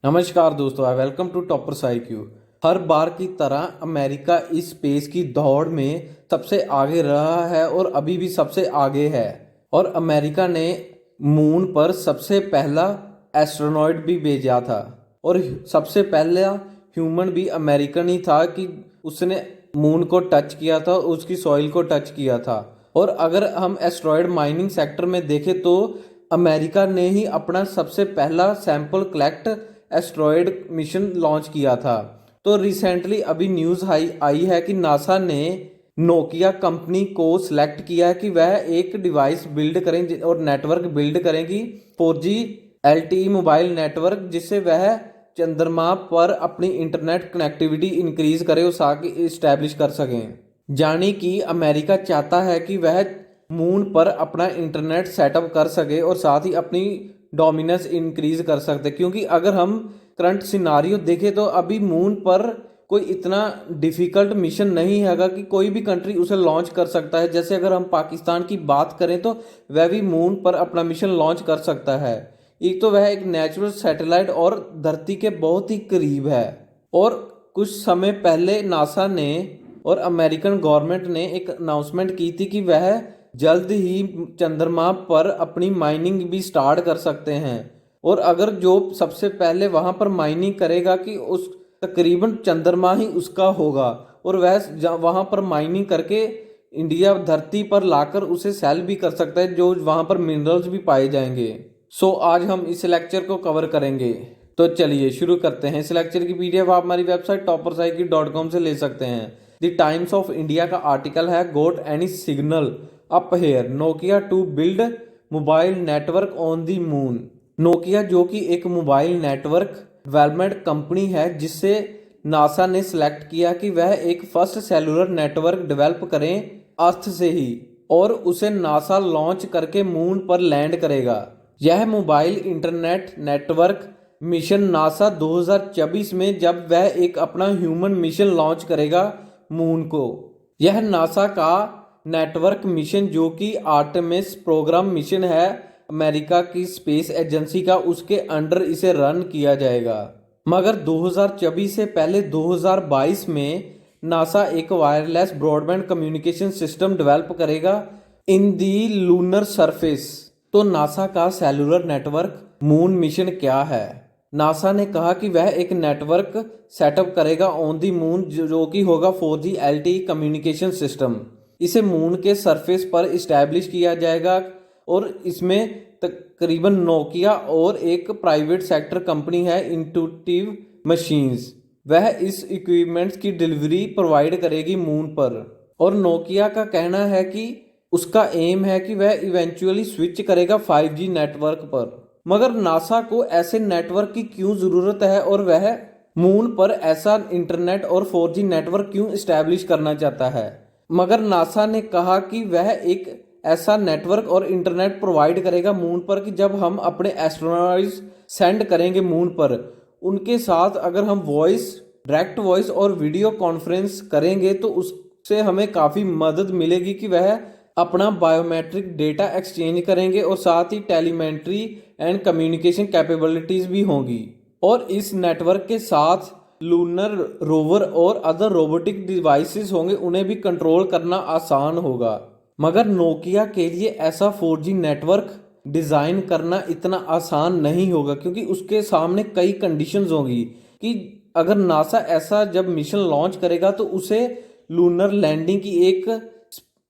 नमस्कार दोस्तों, I welcome to topper साईक्यू। हर बार की तरह अमेरिका इस स्पेस की दौड़ में सबसे आगे रहा है और अभी भी सबसे आगे है। और अमेरिका ने मून पर सबसे पहला एस्ट्रोनॉयट भी भेजा था और सबसे पहला ह्यूमन भी अमेरिकन ही था कि उसने मून को टच किया था, उसकी सॉइल को टच किया था। और अगर हम एस्ट्रॉयड माइनिंग सेक्टर में देखें तो अमेरिका ने ही अपना सबसे पहला sample collect asteroid mission launch किया था। तो रिसेंटली अभी न्यूज़ आई है कि नासा ने नोकिया कंपनी को सिलेक्ट किया है कि वह एक डिवाइस बिल्ड करें और नेटवर्क बिल्ड करेंगी 4G LTE मोबाइल नेटवर्क, जिससे वह चंद्रमा पर अपनी इंटरनेट कनेक्टिविटी इंक्रीज करे और साथ इस्टेब्लिश कर सकें। जानी कि अमेरिका चाहता है कि वह मून पर अपना इंटरनेट सेटअप कर सके और साथ ही अपनी डोमिनेंस इंक्रीज कर सकते, क्योंकि अगर हम करंट सिनारियो देखें तो अभी मून पर कोई इतना डिफिकल्ट मिशन नहीं हैगा कि कोई भी कंट्री उसे लॉन्च कर सकता है। जैसे अगर हम पाकिस्तान की बात करें तो वह भी मून पर अपना मिशन लॉन्च कर सकता है। एक तो वह एक नेचुरल सैटेलाइट और धरती के बहुत ही करीब है। और कुछ समय पहले नासा ने और अमेरिकन गवर्नमेंट ने एक अनाउंसमेंट की थी कि वह जल्द ही चंद्रमा पर अपनी माइनिंग भी स्टार्ट कर सकते हैं। और अगर जो सबसे पहले वहां पर माइनिंग करेगा कि उस तकरीबन चंद्रमा ही उसका होगा और वह वहां पर माइनिंग करके इंडिया धरती पर लाकर उसे सेल भी कर सकता है, जो वहां पर मिनरल्स भी पाए जाएंगे। सो आज हम इस लेक्चर को कवर करेंगे। तो चलिए शुरू करते हैं। इस लेक्चर की पीडीएफ आप हमारी वेबसाइट toppercycle.com से ले सकते हैं। द टाइम्स ऑफ इंडिया का आर्टिकल है, got any signal up here Nokia to build mobile network on the moon. Nokia जो कि एक मोबाइल नेटवर्क डेवलपमेंट कंपनी है, जिससे नासा ने सिलेक्ट किया कि वह एक फर्स्ट सेलुलर नेटवर्क डेवलप करें अर्थ से ही, और उसे नासा लॉन्च करके मून पर लैंड करेगा। यह mobile internet network mission NASA 2024 में जब वह एक अपना ह्यूमन मिशन लॉन्च करेगा मून को। यह नासा का नेटवर्क मिशन जो कि आर्टेमिस प्रोग्राम मिशन है अमेरिका की स्पेस एजेंसी का, उसके अंडर इसे रन किया जाएगा। मगर 2024 से पहले 2022 में नासा एक wireless broadband communication system develop करेगा इन दी लूनर सरफेस। तो नासा का सेलुलर नेटवर्क मून मिशन क्या है? नासा ने कहा कि वह एक नेटवर्क सेटअप करेगा ऑन दी मून, जो कि होगा 4G LTE कम्युनिकेशन सिस्टम। इसे मून के सरफेस पर इस्टेब्लिश किया जाएगा और इसमें तकरीबन नोकिया और एक प्राइवेट सेक्टर कंपनी है इंटूटिव मशीन्स, वह इस इक्विपमेंट्स की डिलीवरी प्रोवाइड करेगी मून पर। और नोकिया का कहना है कि उसका एम है कि वह इवेंचुअली स्विच करेगा 5G नेटवर्क पर। मगर नासा को ऐसे नेटवर्क की क्यों ज़रूरत है और वह मून पर ऐसा इंटरनेट और 4G नेटवर्क क्यों इस्टेब्लिश करना चाहता है? मगर नासा ने कहा कि वह एक ऐसा नेटवर्क और इंटरनेट प्रोवाइड करेगा मून पर कि जब हम अपने एस्ट्रोनॉट्स सेंड करेंगे मून पर, उनके साथ अगर हम डायरेक्ट वॉइस और वीडियो कॉन्फ्रेंस करेंगे तो उससे हमें काफ़ी मदद मिलेगी कि वह अपना बायोमेट्रिक डेटा एक्सचेंज करेंगे और साथ ही टेलीमेट्री एंड कम्युनिकेशन कैपेबिलिटीज भी होंगी। और इस नेटवर्क के साथ लूनर रोवर और अदर रोबोटिक डिवाइसेस होंगे, उन्हें भी कंट्रोल करना आसान होगा। मगर नोकिया के लिए ऐसा 4G नेटवर्क डिज़ाइन करना इतना आसान नहीं होगा, क्योंकि उसके सामने कई कंडीशंस होंगी कि अगर नासा ऐसा जब मिशन लॉन्च करेगा तो उसे लूनर लैंडिंग की एक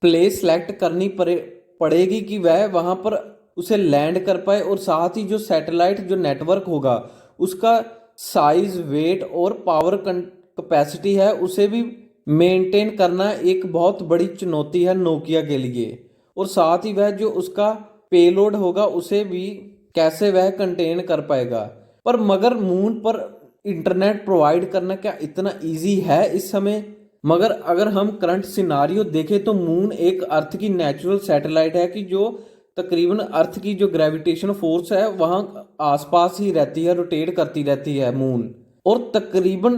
प्लेस सेलेक्ट करनी पड़ेगी कि वह वहाँ पर उसे लैंड कर पाए, और साथ ही जो सैटेलाइट जो नेटवर्क होगा उसका साइज, वेट और पावर कैपेसिटी है, उसे भी मेंटेन करना एक बहुत बड़ी चुनौती है नोकिया के लिए। और साथ ही वह जो उसका पेलोड होगा उसे भी कैसे वह कंटेन कर पाएगा। पर मगर मून पर इंटरनेट प्रोवाइड करना क्या इतना इजी है इस समय? मगर अगर हम करंट सिनारियो देखें तो मून एक अर्थ की नेचुरल सैटेलाइट है कि जो तकरीबन अर्थ की जो ग्रेविटेशन फोर्स है वहाँ आसपास ही रहती है, रोटेट करती रहती है मून। और तकरीबन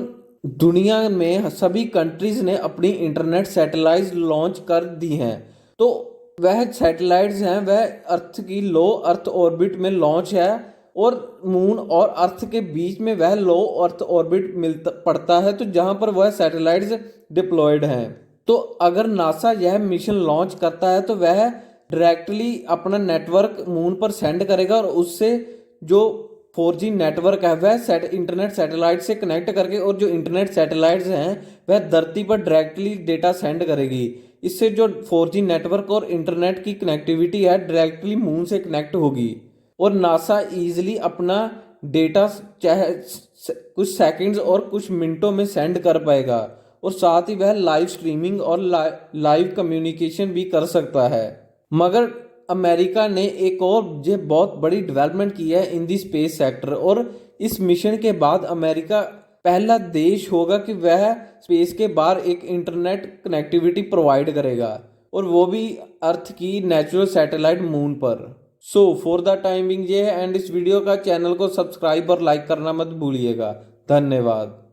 दुनिया में सभी कंट्रीज ने अपनी इंटरनेट सैटेलाइट लॉन्च कर दी हैं। तो वह सैटेलाइट्स हैं वह अर्थ की लो अर्थ ऑर्बिट में लॉन्च है और मून और अर्थ के बीच में वह लो अर्थ ऑर्बिट मिलता पड़ता है, तो जहां पर वह सैटेलाइट्स डिप्लॉयड हैं। तो अगर नासा यह मिशन लॉन्च करता है तो वह डायरेक्टली अपना नेटवर्क मून पर सेंड करेगा और उससे जो 4G नेटवर्क है वह इंटरनेट सैटेलाइट से कनेक्ट करके, और जो इंटरनेट सैटेलाइट्स हैं वह धरती पर डायरेक्टली डेटा सेंड करेगी। इससे जो 4G नेटवर्क और इंटरनेट की कनेक्टिविटी है डायरेक्टली मून से कनेक्ट होगी और नासा इजीली अपना डेटा चाहे कुछ सेकंड्स और कुछ मिनटों में सेंड कर पाएगा, और साथ ही वह लाइव स्ट्रीमिंग और लाइव कम्युनिकेशन भी कर सकता है। मगर अमेरिका ने एक और ये बहुत बड़ी डेवलपमेंट की है इन दी स्पेस सेक्टर, और इस मिशन के बाद अमेरिका पहला देश होगा कि वह स्पेस के बाहर एक इंटरनेट कनेक्टिविटी प्रोवाइड करेगा, और वो भी अर्थ की नेचुरल सैटेलाइट मून पर। सो फॉर द टाइमिंग ये है, एंड इस वीडियो का चैनल को सब्सक्राइब और लाइक करना मत भूलिएगा। धन्यवाद।